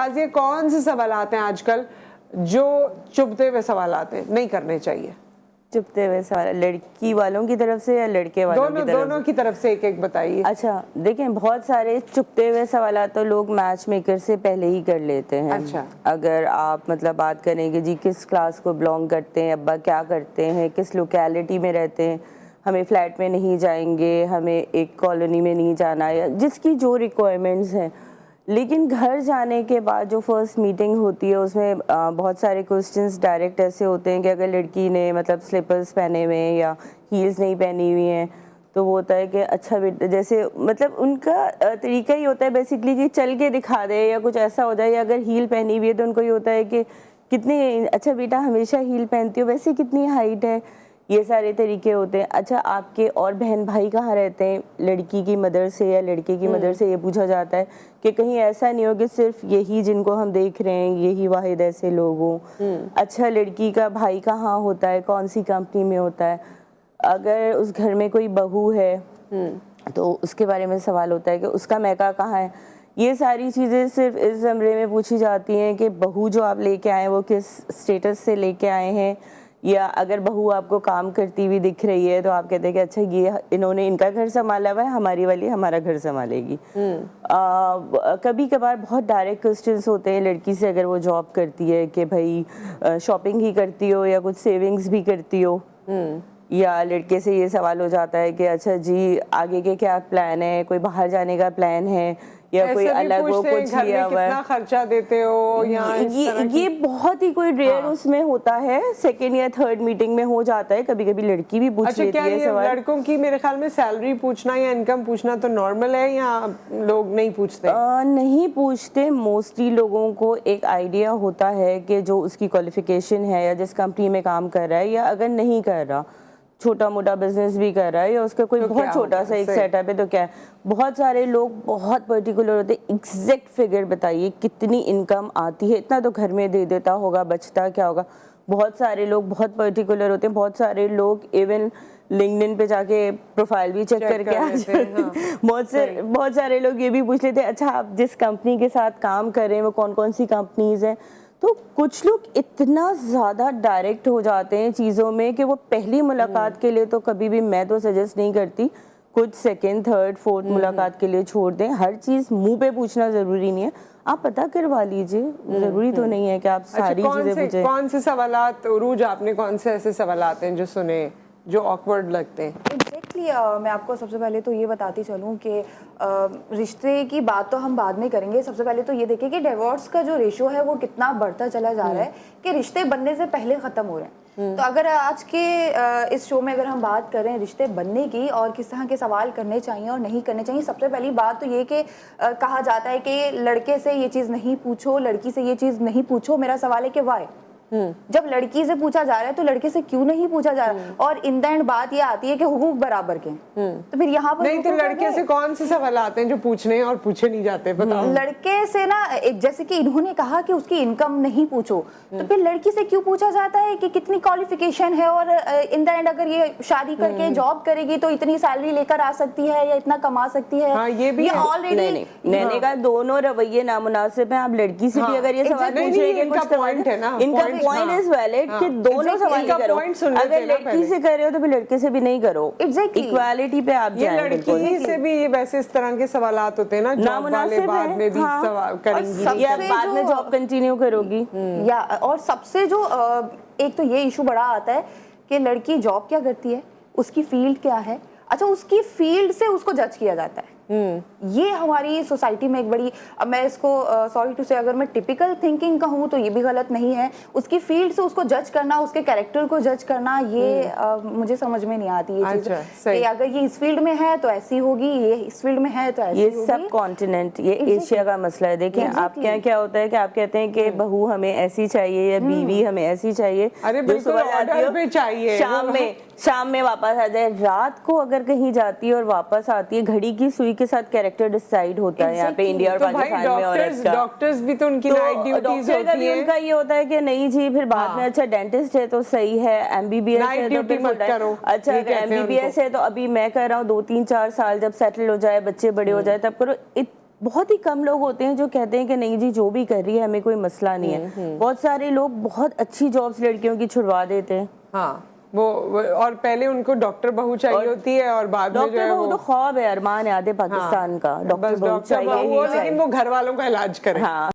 ये कौन से सवालात हैं आजकल जो चुभते हुए सवालात हैं, नहीं करने चाहिए? चुभते हुए सवाल लड़की वालों की तरफ से या लड़के वालों की तरफ? दोनों की तरफ से एक एक बताइए। अच्छा देखें, बहुत सारे चुभते हुए सवाल तो लोग मैच मेकर से पहले ही कर लेते हैं। अच्छा। अगर आप मतलब बात करेंगे जी किस क्लास को बिलोंग करते हैं, अब्बा क्या करते हैं, किस लोकेलिटी में रहते हैं, हमें फ्लैट में नहीं जाएंगे, हमें एक कॉलोनी में नहीं जाना, या जिसकी जो रिक्वायरमेंट्स हैं। लेकिन घर जाने के बाद जो फर्स्ट मीटिंग होती है उसमें बहुत सारे क्वेश्चंस डायरेक्ट ऐसे होते हैं कि अगर लड़की ने मतलब स्लीपर्स पहने हुए हैं या हील्स नहीं पहनी हुई हैं तो वो होता है कि अच्छा बेटा, जैसे मतलब उनका तरीका ही होता है बेसिकली कि चल के दिखा दे या कुछ ऐसा हो जाए। या अगर हील पहनी हुई है तो उनको ये होता है कि कितनी अच्छा बेटा हमेशा हील पहनती हो, वैसे कितनी हाइट है, ये सारे तरीके होते हैं। अच्छा आपके और बहन भाई कहाँ रहते हैं, लड़की की मदर से या लड़के की मदर से ये पूछा जाता है कि कहीं ऐसा नहीं हो कि सिर्फ यही जिनको हम देख रहे हैं यही वाहिद ऐसे लोग हों। अच्छा लड़की का भाई कहाँ होता है, कौन सी कंपनी में होता है, अगर उस घर में कोई बहू है तो उसके बारे में सवाल होता है कि उसका मैका कहाँ है। ये सारी चीज़ें सिर्फ इस ज़मरे में पूछी जाती हैं कि बहू जो आप लेके आए वो किस स्टेटस से लेके आए हैं, या अगर बहू आपको काम करती हुई दिख रही है तो आप कहते हैं कि अच्छा ये इन्होंने इनका घर संभाला हुआ है, हमारी वाली हमारा घर संभालेगी। कभी कभार बहुत डायरेक्ट क्वेश्चंस होते हैं लड़की से अगर वो जॉब करती है कि भाई शॉपिंग ही करती हो या कुछ सेविंग्स भी करती हो, या लड़के से ये सवाल हो जाता है कि अच्छा जी आगे के क्या प्लान है, कोई बाहर जाने का प्लान है या कोई अलग वो कुछ किया हुआ है, कितना खर्चा देते हो, या ये बहुत ही कोई रेयर उसमें होता है, सेकंड या थर्ड मीटिंग में हो जाता है। कभी कभी लड़की भी पूछ लेती है सवाल। लड़कों की मेरे ख्याल में सैलरी पूछना या इनकम पूछना तो नॉर्मल है, या लोग नहीं पूछते? नहीं पूछते। मोस्टली लोगों को एक आइडिया होता है कि जो उसकी क्वालिफिकेशन है या जिस कंपनी में काम कर रहा है, या अगर नहीं कर रहा छोटा मोटा बिजनेस भी कर रहा है या उसका कोई बहुत छोटा सा एक सेटअप है तो क्या है। बहुत सारे लोग बहुत पर्टिकुलर होते हैं, एग्जैक्ट फिगर बताइए कितनी इनकम आती है, इतना तो घर में दे देता होगा, बचता क्या होगा। बहुत सारे लोग बहुत पर्टिकुलर होते हैं। बहुत सारे लोग इवन लिंक्डइन पे जाके प्रोफाइल भी चेक करके आ जाते हैं। बहुत सारे लोग ये भी पूछ लेते हैं अच्छा आप जिस कंपनी के साथ काम कर रहे हैं वो कौन कौन सी कंपनीज हैं। तो कुछ लोग इतना ज़्यादा डायरेक्ट हो जाते हैं चीज़ों में कि वो पहली मुलाकात के लिए तो कभी भी मैं तो सजेस्ट नहीं करती, कुछ सेकंड थर्ड फोर्थ मुलाकात के लिए छोड़ दें। हर चीज़ मुंह पे पूछना ज़रूरी नहीं है, आप पता करवा लीजिए, ज़रूरी तो नहीं है कि आप सारी चीज़ें पूछें। कौन से सवालात उरूज, आपने कौन से ऐसे सवालात हैं जो सुने जो ऑकवर्ड लगते हैं? एग्जैक्टली मैं आपको सबसे पहले तो ये बताती चलूँ कि रिश्ते की बात तो हम बाद में करेंगे। सबसे पहले तो ये देखें कि डिवोर्स का जो रेशियो है वो कितना बढ़ता चला जा रहा है कि रिश्ते बनने से पहले ख़त्म हो रहे हैं। तो अगर आज के इस शो में अगर हम बात करें रिश्ते बनने की और किस तरह के सवाल करने चाहिए और नहीं करने चाहिए, सबसे पहली बात तो ये कि कहा जाता है कि लड़के से ये चीज़ नहीं पूछो, लड़की से ये चीज़ नहीं पूछो। मेरा सवाल है कि वाई? जब लड़की से पूछा जा रहा है तो लड़के से क्यों नहीं पूछा जा रहा? और इन द एंड बात ये आती है कि हुकूक बराबर के, तो फिर यहाँ पर नहीं, तो लड़के से कौन से सवाल आते हैं जो पूछने और पूछे नहीं जाते, बताओ? लड़के से ना, जैसे कि इन्होंने कहा कि उसकी इनकम नहीं पूछो, तो फिर लड़की से क्यों पूछा जाता है कि कितनी क्वालिफिकेशन है, और इन द एंड अगर ये शादी करके जॉब करेगी तो इतनी सैलरी लेकर आ सकती है या इतना कमा सकती है। ये भी ऑलरेडी मैंने कहा दोनों रवैये नामुनासिब हैं। आप लड़की से भी अगर ये सवाल पूछेंगे, इनका पॉइंट है ना, पॉइंट इज वैलिड कि दोनों सवाल करो। अगर लड़की से कर रहे हो तो फिर लड़के से भी नहीं करो। एग्जैक्टली इक्वालिटी पे आप जाएं। लड़की से भी वैसे इस तरह के सवालात होते हैं ना, जॉब वाले बाद में भी सवाल करेंगी या बाद में जॉब कंटिन्यू करोगी, या और सबसे जो एक तो ये इशू बड़ा आता है कि लड़की जॉब क्या करती है, उसकी फील्ड क्या है। अच्छा, उसकी फील्ड से उसको जज किया जाता है। ये हमारी सोसाइटी में एक बड़ी, अब मैं इसको सॉरी टू से अगर मैं टिपिकल थिंकिंग कहूँ तो ये भी गलत नहीं है। उसकी फील्ड से उसको जज करना, उसके कैरेक्टर को जज करना, ये मुझे समझ में नहीं आती ये चीज़ कि अगर ये इस फील्ड में है तो ऐसी होगी, ये इस फील्ड में है तो ऐसी होगी। ये सब कॉन्टिनेंट, ये एशिया का मसला है। देखिए आपके यहाँ क्या होता है कि आप कहते हैं कि बहू हमें ऐसी चाहिए या बीवी हमें ऐसी चाहिए, शाम में वापस आ जाए, रात को अगर कहीं जाती है और वापस आती है, घड़ी की सुई के साथ कैरेक्टर डिसाइड होता है यहाँ पे इंडिया और पाकिस्तान में। और डॉक्टर्स भी तो उनकी नाइट ड्यूटीज होती है। उनका ये होता है कि नहीं जी, फिर बाद में अच्छा डेंटिस्ट है तो सही है, एमबीबीएस है तो फिर अच्छा एमबीबीएस है तो अभी मैं कर रहा हूँ 2-3-4 साल जब सेटल हो जाए, बच्चे बड़े हो जाए तब करो। बहुत ही कम लोग होते हैं जो कहते हैं कि नहीं जी जो भी कर रही है हमें कोई मसला नहीं है। बहुत सारे लोग बहुत अच्छी जॉब्स लड़कियों की छुड़वा देते हैं। हाँ वो और पहले उनको डॉक्टर बहू चाहिए होती है और बाद में जो डॉक्टर है बहू वो तो ख्वाब है, अरमान है आधे पाकिस्तान का, डॉक्टर बस बहू डॉक्टर चाहिए बहू ही हो, लेकिन चाहिए। वो घर वालों का इलाज करे। हाँ